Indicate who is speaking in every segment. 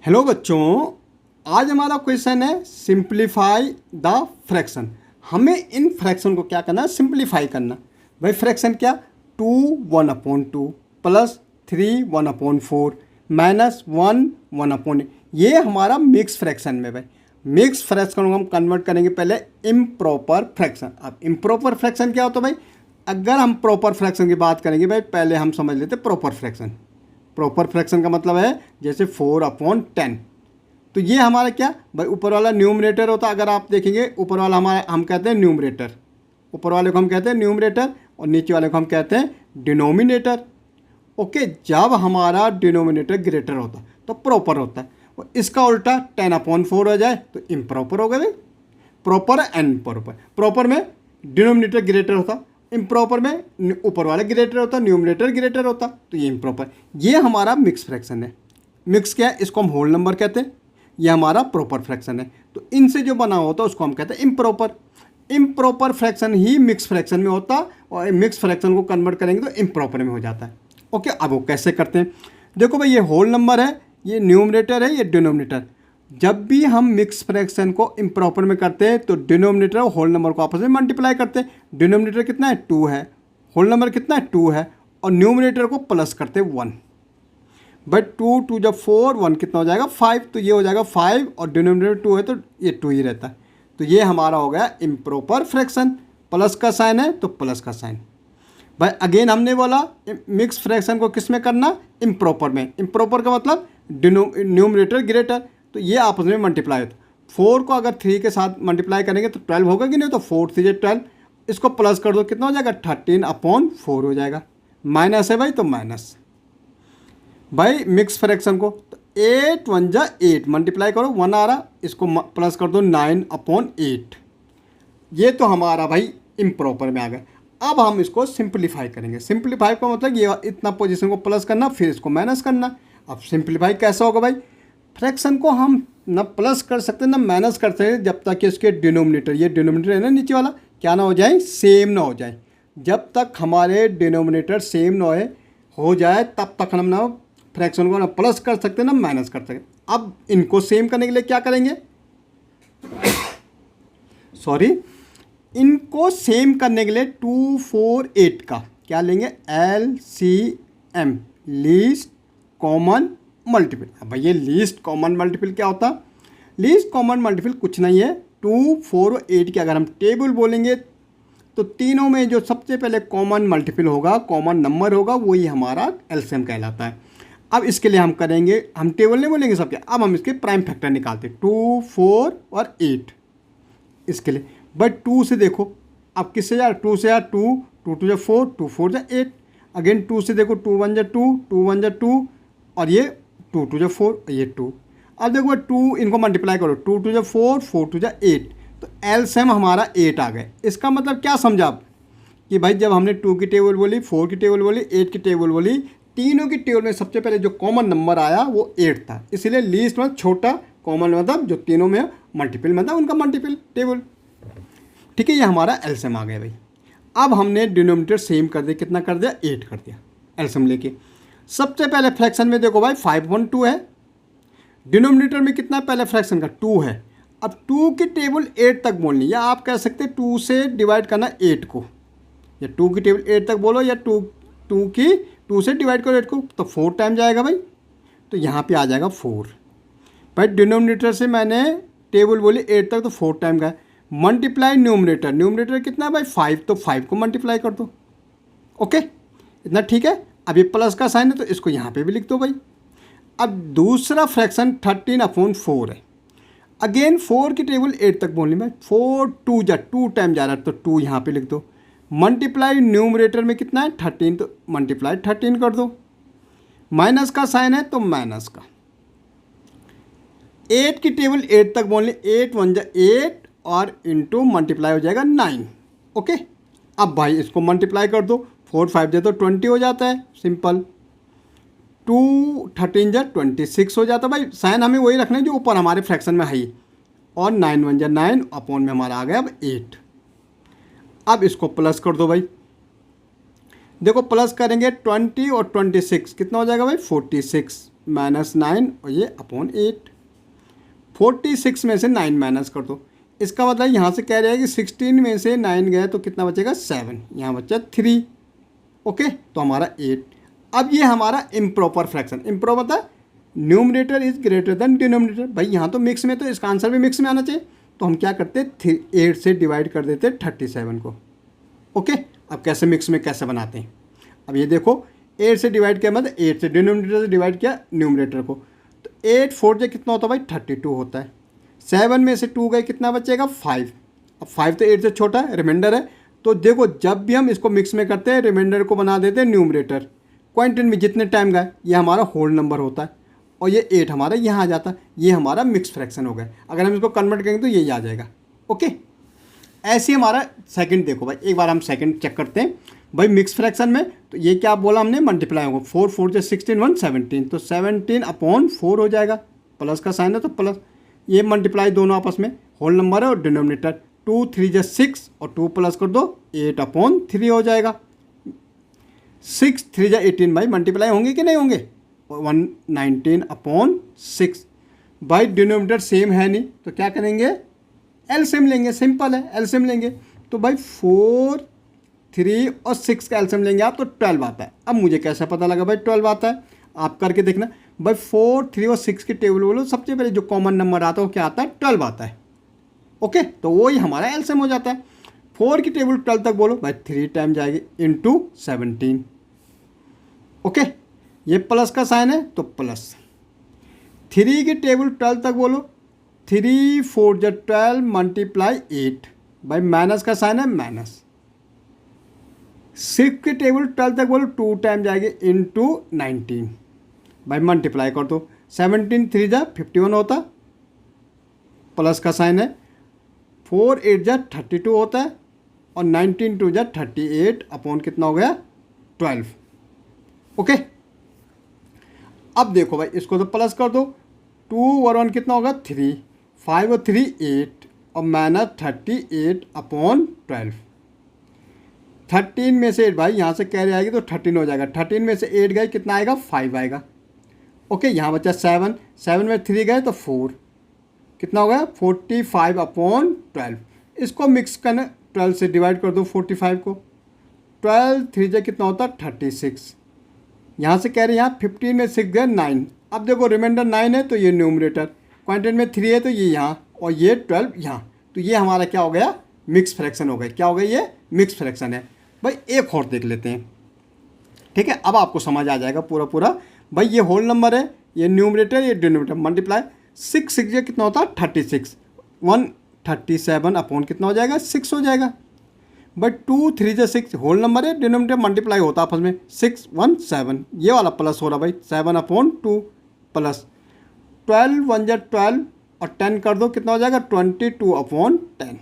Speaker 1: Hello बच्चों, आज हमारा क्वेश्चन है सिंप्लीफाई द फ्रैक्शन। हमें इन फ्रैक्शन को क्या करना है? सिंप्लीफाई करना। भाई फ्रैक्शन क्या? 2 1/2 प्लस 3 1/4 माइनस 1 1/8। ये हमारा मिक्स फ्रैक्शन में भाई मिक्स फ्रैक्शन को हम कन्वर्ट करेंगे पहले इम्प्रॉपर फ्रैक्शन। अब इम्प्रॉपर फ्रैक्शन क्या होता है भाई? अगर हम प्रॉपर फ्रैक्शन की बात करेंगे भाई, पहले हम समझ लेते प्रॉपर फ्रैक्शन। प्रॉपर फ्रैक्शन का मतलब है जैसे 4/10। तो ये हमारा क्या भाई, ऊपर वाला न्यूमरेटर होता है। अगर आप देखेंगे ऊपर वाला हमारा हम कहते हैं न्यूमरेटर, ऊपर वाले को हम कहते हैं न्यूमरेटर और नीचे वाले को हम कहते हैं डिनोमिनेटर। ओके, जब हमारा डिनोमिनेटर ग्रेटर होता तो प्रॉपर होता है, और इसका उल्टा 10/4 हो जाए तो इम्प्रॉपर हो गया भाई। Proper and improper. प्रॉपर में डिनोमिनेटर ग्रेटर होता, इम्प्रॉपर में ऊपर वाला ग्रेटर होता, न्यूमरेटर ग्रेटर होता, तो ये इम्प्रॉपर। ये हमारा मिक्स फ्रैक्शन है। मिक्स क्या है? इसको हम होल नंबर कहते हैं। ये हमारा प्रॉपर फ्रैक्शन है। तो इनसे जो बना होता है उसको हम कहते हैं इम्प्रॉपर। इम्प्रॉपर फ्रैक्शन ही मिक्स फ्रैक्शन में होता, और मिक्स फ्रैक्शन को कन्वर्ट करेंगे तो इम्प्रॉपर में हो जाता है। ओके, अब वो कैसे करते हैं? देखो भाई, ये होल नंबर है, ये न्यूमरेटर है, ये डिनोमिनेटर। जब भी हम मिक्स फ्रैक्शन को इम्प्रॉपर में करते हैं तो डिनोमिनेटर और होल नंबर को आपस में मल्टीप्लाई करते हैं। डिनोमिनेटर कितना है? 2 है। होल नंबर कितना है? 2 है। और न्यूमरेटर को प्लस करते हैं 1। बट 2 2 जब 4, 1 कितना हो जाएगा? 5। तो ये हो जाएगा 5, और डिनोमिनेटर 2 है तो ये 2 ही रहता है। तो ये हमारा हो गया इम्प्रॉपर फ्रैक्शन। प्लस का साइन है तो प्लस का साइन। भाई अगेन हमने बोला मिक्स फ्रैक्शन को किस में करना? इम्प्रॉपर में। इम्प्रॉपर का मतलब न्यूमरेटर ग्रेटर, तो ये आपस में मल्टीप्लाई होता। 4 को अगर 3 के साथ मल्टीप्लाई करेंगे तो 12 होगा कि नहीं? तो 4 3 12, इसको प्लस कर दो, कितना हो जाएगा? 13/4 हो जाएगा। माइनस है भाई तो माइनस। भाई मिक्स फ्रैक्शन को तो 8 1 जा 8 मल्टीप्लाई करो, 1 आ रहा, इसको प्लस कर दो 9/8। ये तो हमारा भाई इम्प्रॉपर में आ गया। अब हम इसको सिंप्लीफाई करेंगे। सिंप्लीफाई का मतलब ये इतना पोजीशन को प्लस करना, फिर इसको माइनस करना। अब सिंप्लीफाई कैसा होगा भाई? फ्रैक्शन को हम ना प्लस कर सकते ना माइनस कर सकते, जब तक कि इसके डिनोमिनेटर, ये डिनोमिनेटर है ना नीचे वाला, क्या ना हो जाए? सेम ना हो जाए। जब तक हमारे डिनोमिनेटर सेम ना हो जाए तब तक हम ना फ्रैक्शन को ना प्लस कर सकते ना माइनस कर सकते। अब इनको सेम करने के लिए क्या करेंगे? सॉरी, इनको सेम करने के लिए 2 4 8 का क्या लेंगे? LCM, least common multiple. अब भैया लीस्ट कॉमन मल्टीपल क्या होता? लीस्ट कॉमन मल्टीपल कुछ नहीं है, 2 4 और 8 की अगर हम टेबल बोलेंगे तो तीनों में जो सबसे पहले कॉमन मल्टीपल होगा, कॉमन नंबर होगा, वही हमारा एलसीएम कहलाता है। अब इसके लिए हम करेंगे, हम टेबल नहीं बोलेंगे सबके, अब हम इसके प्राइम फैक्टर निकालते, 2 4 और 8 इसके लिए। बट 2 से देखो, अब किससे यार? 2 से यार 2 2 2 4, 2 4 8। अगेन 2 से देखो, 2 1 2 2 1 2, और ये 2 2 4, ये 2। अब देखो 2, इनको मल्टीप्लाई करो, 2 2 4, 4 2 8, तो एलसीएम हमारा 8 आ गए। इसका मतलब क्या समझा आप? कि भाई जब हमने 2 की टेबल बोली, 4 की टेबल बोली, 8 की टेबल बोली, तीनों की टेबल में सबसे पहले जो कॉमन नंबर आया वो 8 था। इसलिए लीस्ट में छोटा, कॉमन मतलब जो तीनों में मल्टीपल मतलब उनका मल्टीपल टेबल। ठीक है, ये हमारा एलसीएम आ गया भाई। अब हमने डिनोमिनेटर सेम कर दिया, कितना कर दिया? 8 कर दिया एलसीएम लेके। सबसे पहले फ्रैक्शन में देखो भाई 5/2 है, डिनोमिनेटर में कितना पहले फ्रैक्शन का? 2 है। अब 2 की टेबल 8 तक बोलनी, या आप कह सकते 2 से डिवाइड करना 8 को, या 2 की टेबल 8 तक बोलो, या 2 से डिवाइड करो 8 को, तो 4 टाइम जाएगा भाई। तो यहाँ पे आ जाएगा 4। भाई डिनोमिनेटर से मैंने टेबल बोली 8 तक, तो 4 टाइम गया। मल्टीप्लाई न्यूमरेटर, न्यूमरेटर कितना है भाई? 5, तो 5 को मल्टीप्लाई कर दो। ओके, इतना ठीक है। अब ये प्लस का साइन है तो इसको यहाँ पे भी लिख दो भाई। अब दूसरा फ्रैक्शन 13/4 है। अगेन 4 की टेबल 8 तक बोलनी भाई, 4 2 जा 2 टाइम जा रहा है, तो 2 यहाँ पे लिख दो। मल्टीप्लाई न्यूमरेटर में कितना है? 13, तो मल्टीप्लाई 13 कर दो। माइनस का साइन है तो माइनस का। 8 की टेबल 8 तक बोलनी, 8 1 जा 8, और इंटू मल्टीप्लाई हो जाएगा 9। ओके, अब भाई इसको मल्टीप्लाई कर दो, 4 5 जा तो 20 हो जाता है, सिंपल। 2 13 जा 26 हो जाता है भाई। साइन हमें वही रखना है जो ऊपर हमारे फ्रैक्शन में है, और 9 1 जा 9, अपॉन में हमारा आ गया अब 8। अब इसको प्लस कर दो भाई। देखो प्लस करेंगे 20 और 26 कितना हो जाएगा भाई? 46। -9 और ये अपॉन 8। 46 में से 9 माइनस कर दो, इसका मतलब यहाँ से कह रहे हैं कि 16 में से 9 गए तो कितना बचेगा 7, यहाँ बचा 3। ओके, तो हमारा 8। अब ये हमारा इम्प्रॉपर फ्रैक्शन, इम्प्रॉपर था numerator is greater than denominator. भाई यहाँ तो मिक्स में, तो इसका आंसर भी मिक्स में आना चाहिए, तो हम क्या करते 8 से डिवाइड कर देते 37 को। ओके, अब कैसे मिक्स में कैसे बनाते हैं, अब ये देखो 8 से डिवाइड किया मतलब 8 से डिनोमिनेटर से डिवाइड किया न्यूमरेटर को, तो 8 4 से कितना होता है भाई 32 होता है। 7 में से 2 गए कितना बचेगा 5। अब 5 तो 8 से छोटा है, रिमाइंडर है, तो देखो जब भी हम इसको मिक्स में करते हैं रिमाइंडर को बना देते हैं न्यूमरेटर, क्वांटिटी में जितने टाइम गए ये हमारा होल नंबर होता है, और ये 8 हमारा यहाँ आ जाता है, ये हमारा मिक्स फ्रैक्शन हो गया। अगर हम इसको कन्वर्ट करेंगे तो यही आ जाएगा। ओके, ऐसे हमारा सेकंड देखो भाई, एक बार हम सेकंड चेक करते हैं भाई मिक्स फ्रैक्शन में। तो ये क्या बोला हमने, मल्टीप्लाई होगा 4 4 से 16 1 17, तो 17 अपॉन 4 हो जाएगा, प्लस का साइन है तो प्लस, ये मल्टीप्लाई दोनों आपस में, होल नंबर है और डिनोमिनेटर, 2 3 से 6 और 2 प्लस कर दो 8 अपॉन 3 हो जाएगा। 6 3 से 18 भाई मल्टीप्लाई होंगे कि नहीं होंगे, 119 अपॉन 6। भाई डिनोमिनेटर सेम है नहीं तो क्या करेंगे एलसीएम लेंगे, सिंपल है एलसीएम लेंगे। तो भाई 4 3 और 6 का एलसीएम लेंगे आप तो 12 आता है। अब मुझे कैसे पता लगा भाई 12 आता है, आप करके देखना भाई 4 3 और 6 की टेबल बोलो, सबसे पहले जो कॉमन नंबर आता है वो क्या आता है 12 आता है। ओके, तो वो ही हमारा एलसीएम हो जाता है। 4 की टेबल 12 तक बोलो भाई 3 टाइम जाएगी इंटू 17। ओके, ये प्लस का साइन है तो प्लस। 3 की टेबल 12 तक बोलो, 3 4 जा 12 मल्टीप्लाई 8, भाई माइनस का साइन है माइनस। 6 की टेबल 12 तक बोलो 2 टाइम जाएगी इंटू 19, भाई मल्टीप्लाई कर दो, 17 3 जा 51 होता, प्लस का साइन है, 4 8 जा 32 होता है, और 19 2 जा 38 अपॉन कितना हो गया 12। ओके, अब देखो भाई इसको तो प्लस कर दो, 2 और 1 कितना होगा 3, 5 और 3 8 और माइनस 38 अपॉन 12। 13 में से 8 भाई यहाँ से कैरी आएगी तो 13 हो जाएगा, 13 में से 8 गए कितना आएगा 5 आएगा। ओके, यहाँ बचा 7, 7 में 3 गए तो 4, कितना हो गया 45 अपॉन 12। इसको मिक्स करना, 12 से डिवाइड कर दो 45 को, 12 3 से कितना होता 36, यहाँ से कह रहे हैं यहाँ 15 में 6 गए 9। अब देखो रिमाइंडर 9 है तो ये न्यूमरेटर, क्वांटिटी में 3 है तो ये यहाँ, और ये 12 यहाँ, तो ये हमारा क्या हो गया मिक्स फ्रैक्शन हो गया। क्या हो गया ये मिक्स फ्रैक्शन है। भाई एक और देख लेते हैं, ठीक है, अब आपको समझ आ जाएगा पूरा पूरा। भाई ये होल नंबर है, ये न्यूमरेटर ये डिनोमिनेटर, मल्टीप्लाई 6 6 ये कितना होता है 36, 137 अपॉन कितना हो जाएगा 6 हो जाएगा। बट 2 3 से 6 होल नंबर है, डिनोमिनेटर मल्टीप्लाई होता है आपस में, 6 1 7, ये वाला प्लस हो रहा भाई 7 अपॉन 2 प्लस 12 1 जा 12 और 10 कर दो कितना हो जाएगा 22 अपॉन 10।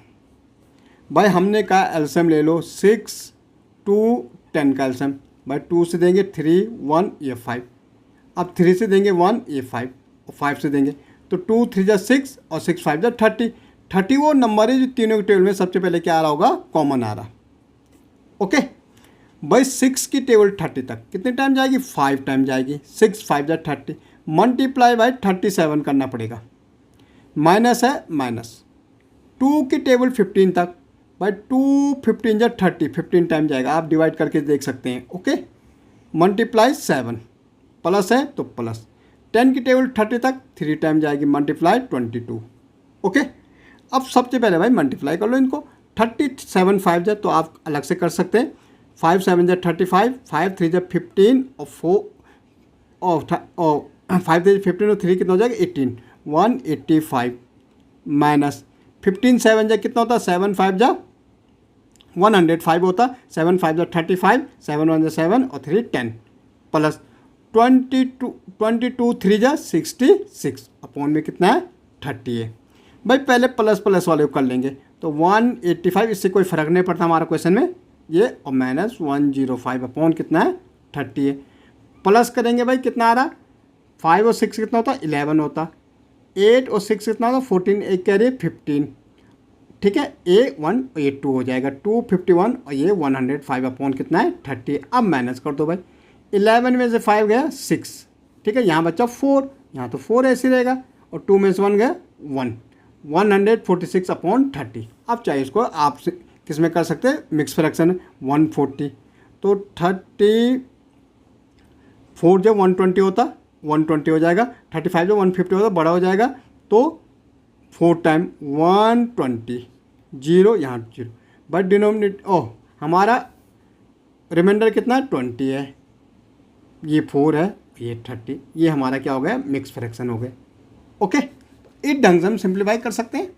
Speaker 1: भाई हमने कहा एलसीएम ले लो, 6 2 10 का एलसीएम, भाई 2 से देंगे 3 1 ये 5, अब 3 से देंगे 1 ये 5 और 5 से देंगे तो 2 3 जा 6 और 6 5 जा 30। 30 वो नंबर है जो तीनों के टेबल में सबसे पहले क्या आ रहा होगा कॉमन आ रहा। ओके, भाई 6 की टेबल 30 तक कितने टाइम जाएगी 5 टाइम जाएगी, 6 5 जा 30, मल्टीप्लाई बाई 37 करना पड़ेगा, माइनस है माइनस। 2 की टेबल 15 तक, भाई 2 15 जा 30, 15 टाइम जाएगा, आप डिवाइड करके देख सकते हैं। ओके, मल्टीप्लाई 7, प्लस है तो प्लस। 10 की टेबल 30 तक 3 टाइम जाएगी, मल्टीप्लाई 22। ओके, अब सबसे पहले भाई मल्टीप्लाई कर लो इनको, 37 5 जा तो आप अलग से कर सकते हैं, 5 7 जा 35, 5 3 जा 15 और 4 और 5 3 15 और 3 कितना हो जाएगा 18, 185 माइनस 15 7 जा कितना होता है 7 5 जा 105 होता, 7 5 जा 35, 7 1 जा 7 और 3 10 प्लस 22 3 जा 66 अपॉन में कितना है 30 है। भाई पहले प्लस प्लस वाले को कर लेंगे तो 185, इससे कोई फ़र्क नहीं पड़ता हमारा क्वेश्चन में ये, और माइनस 105 अपॉन कितना है 30 है। प्लस करेंगे भाई कितना आ रहा, 5 और 6 कितना होता 11 होता, 8 और 6 कितना होता 14, एक कह रही है 15, ठीक है, A1 और ये 2 हो जाएगा 251 और ये 105 अपॉन कितना है 30। अब माइनस कर दो भाई, 11 में से 5 गया 6, ठीक है। यहाँ बच्चा 4, यहाँ तो 4 ऐसे रहेगा और 2 में से 1 गया 1, 146/30। अब चाहे इसको आप किस में कर सकते हैं, मिक्स फ्रैक्शन 140, तो 34 जब 120 होता 120 हो जाएगा, 35 जब 150 होता बड़ा हो जाएगा, तो 4 टाइम 120, 0 यहाँ 0, बट डिनोमिनेटर हमारा रिमाइंडर कितना 20 है, ये 4 है, ये 30, ये हमारा क्या हो गया, मिक्स फ्रैक्शन हो गए। ओके, इस ढंग से हम सिंप्लीफाई कर सकते हैं।